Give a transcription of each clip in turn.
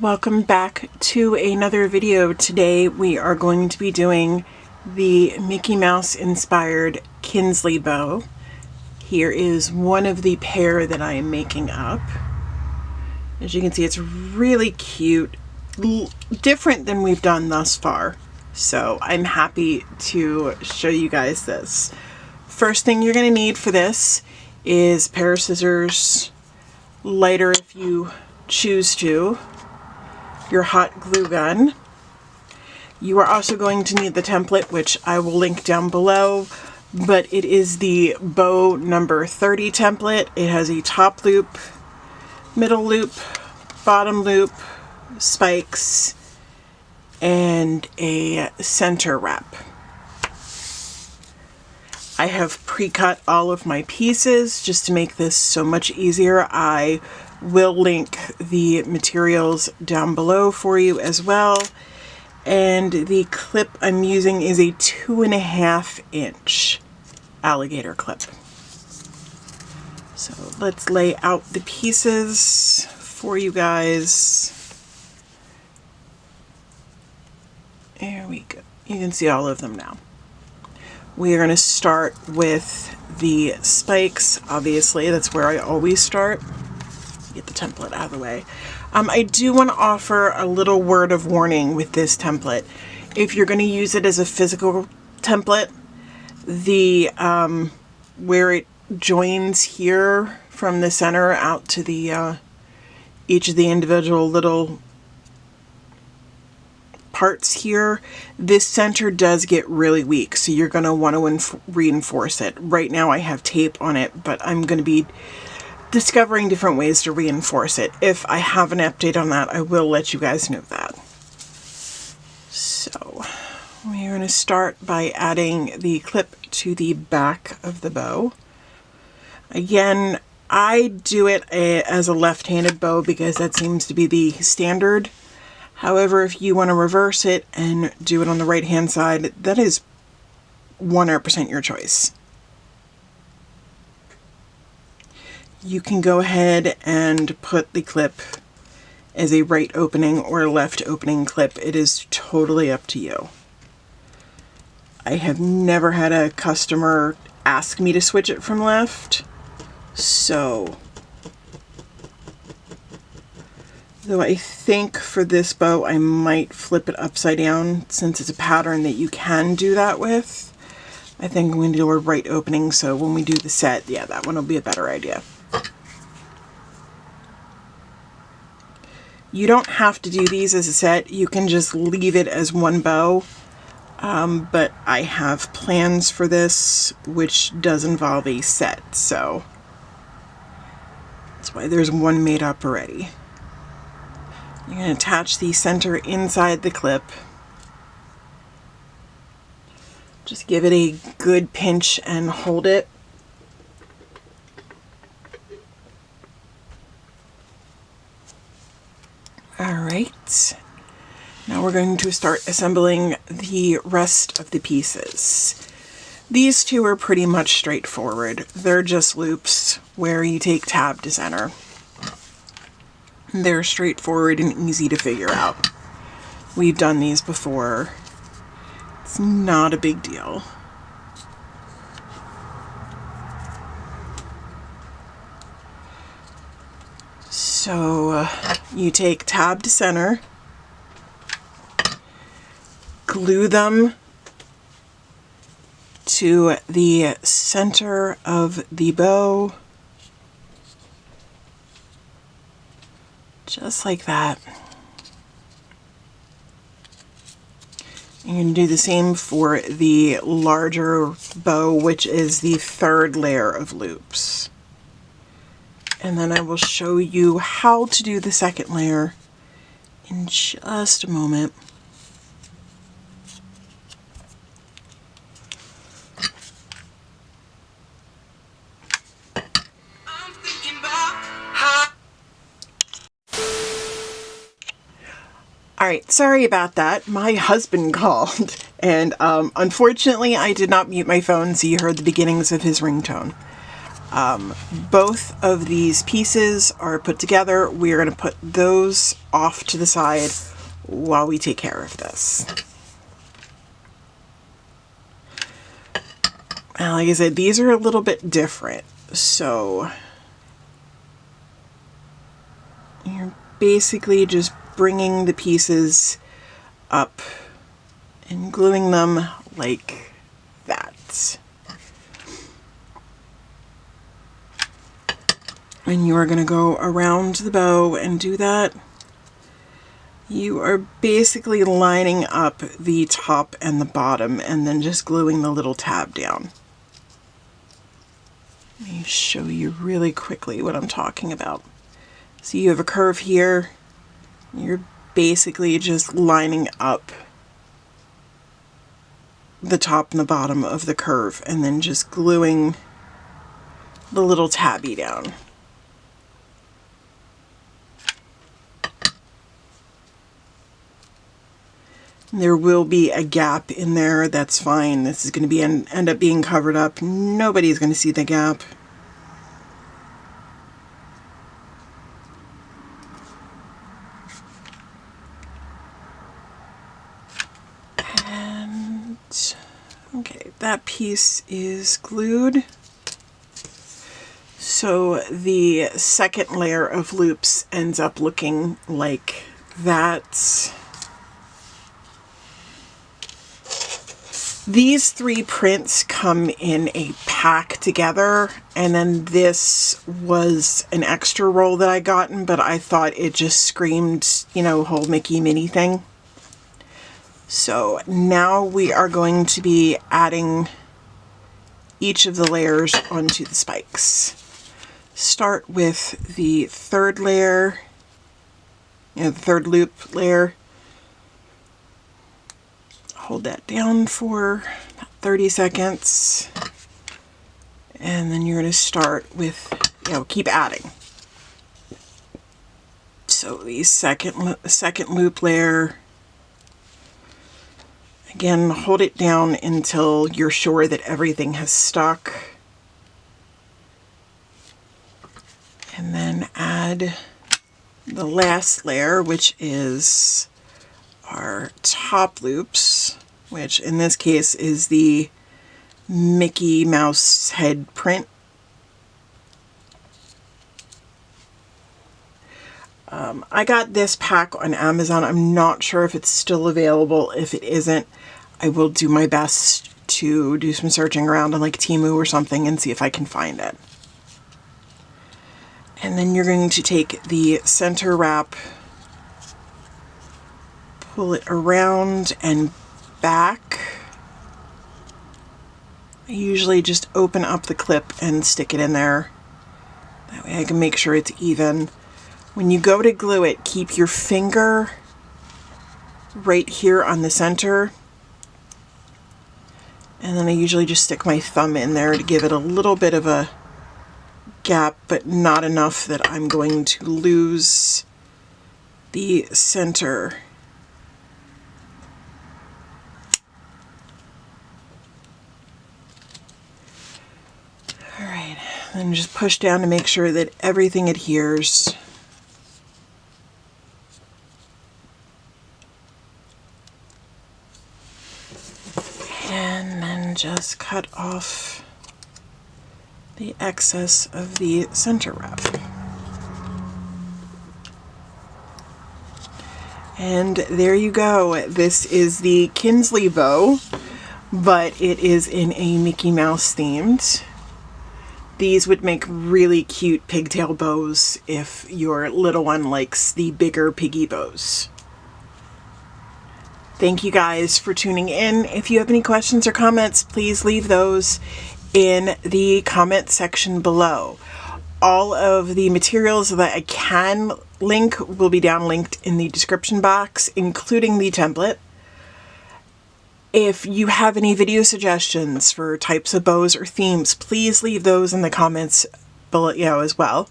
Welcome back to another video. Today we are going to be doing the Mickey Mouse inspired Kinsley bow. Here is one of the pair that I am making up. As you can see, it's really cute, different than we've done thus far. So I'm happy to show you guys this. First thing you're going to need for this is a pair of scissors, lighter if you choose to, your hot glue gun. You are also going to need the template, which I will link down below, but it is the bow number 30 template. It has a top loop, middle loop, bottom loop, spikes, and a center wrap. I have pre-cut all of my pieces just to make this so much easier. I will link the materials down below for you as well. And the clip I'm using is a 2.5 inch alligator clip. So let's lay out the pieces for you guys. There we go. You can see all of them now. We are going to start with the spikes. Obviously, that's where I always start. Get the template out of the way. I do want to offer a little word of warning with this template. If you're going to use it as a physical template, the where it joins here from the center out to the each of the individual little parts here, this center does get really weak, so you're going to want to reinforce it. Right now I have tape on it, but I'm going to be discovering different ways to reinforce it. If I have an update on that, I will let you guys know that. So we're going to start by adding the clip to the back of the bow. Again, I do it as a left-handed bow because that seems to be the standard. However, if you want to reverse it and do it on the right-hand side, that is 100% your choice. You can go ahead and put the clip as a right opening or left opening clip. It is totally up to you. I have never had a customer ask me to switch it from left, so though I think for this bow I might flip it upside down since it's a pattern that you can do that with. I think I'm going to do a right opening, so when we do the set, yeah, that one will be a better idea. You don't have to do these as a set, you can just leave it as one bow, but I have plans for this which does involve a set, so that's why there's one made up already. You're going to attach the center inside the clip. Just give it a good pinch and hold it. Alright, now we're going to start assembling the rest of the pieces. These two are pretty much straightforward. They're just loops where you take tab to center. They're straightforward and easy to figure out. We've done these before. It's not a big deal. So you take tab to center, glue them to the center of the bow, just like that. You're going to do the same for the larger bow, which is the third layer of loops. And then I will show you how to do the second layer in just a moment. Alright, sorry about that. My husband called, and unfortunately I did not mute my phone, so you heard the beginnings of his ringtone. Both of these pieces are put together. We're going to put those off to the side while we take care of this. Now, like I said, these are a little bit different. So you're basically just bringing the pieces up and gluing them like that. And you are going to go around the bow and do that. You are basically lining up the top and the bottom and then just gluing the little tab down. Let me show you really quickly what I'm talking about. So you have a curve here. You're basically just lining up the top and the bottom of the curve and then just gluing the little tabby down. There will be a gap in there, that's fine. This is going to be end up being covered up. Nobody's going to see the gap. And okay, that piece is glued. So the second layer of loops ends up looking like that. These three prints come in a pack together, and then this was an extra roll that I gotten, but I thought it just screamed, you know, whole Mickey Minnie thing. So now we are going to be adding each of the layers onto the spikes. Start with the third layer, the third loop layer. Hold that down for about 30 seconds. And then you're going to start with, keep adding. So the second loop layer, again, hold it down until you're sure that everything has stuck. And then add the last layer, which is our top loops, which in this case is the Mickey Mouse head print. I got this pack on Amazon. I'm not sure if it's still available. If it isn't, I will do my best to do some searching around on like Temu or something and see if I can find it. And then you're going to take the center wrap, pull it around and back. I usually just open up the clip and stick it in there. That way I can make sure it's even. When you go to glue it, keep your finger right here on the center. And then I usually just stick my thumb in there to give it a little bit of a gap, but not enough that I'm going to lose the center. All right, then just push down to make sure that everything adheres. And then just cut off the excess of the center wrap. And there you go. This is the Kinsley bow, but it is in a Mickey Mouse themed. These would make really cute pigtail bows if your little one likes the bigger piggy bows. Thank you guys for tuning in. If you have any questions or comments, please leave those in the comment section below. All of the materials that I can link will be down linked in the description box, including the template. If you have any video suggestions for types of bows or themes, please leave those in the comments below, as well.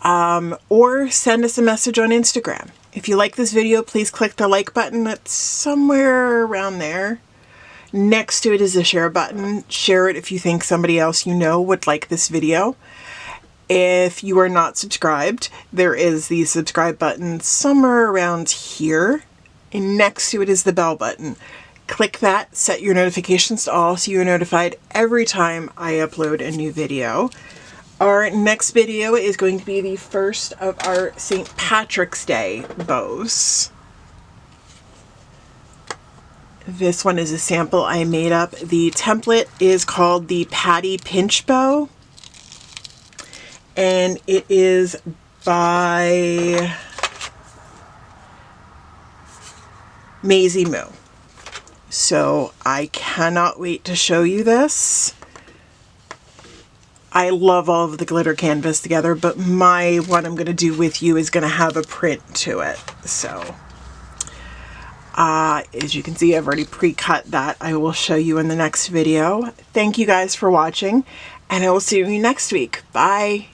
Or send us a message on Instagram. If you like this video, please click the like button. That's somewhere around there. Next to it is a share button. Share it if you think somebody else you know would like this video. If you are not subscribed, there is the subscribe button somewhere around here. And next to it is the bell button. Click that, set your notifications to all so you're notified every time I upload a new video. Our next video is going to be the first of our St. Patrick's Day bows. This one is a sample I made up. The template is called the Patty Pinch Bow. And it is by Maisie Moo. So I cannot wait to show you this. I love all of the glitter canvas together, but my one I'm going to do with you is going to have a print to it. So as you can see, I've already pre-cut that. I will show you in the next video. Thank you guys for watching, and I will see you next week. Bye.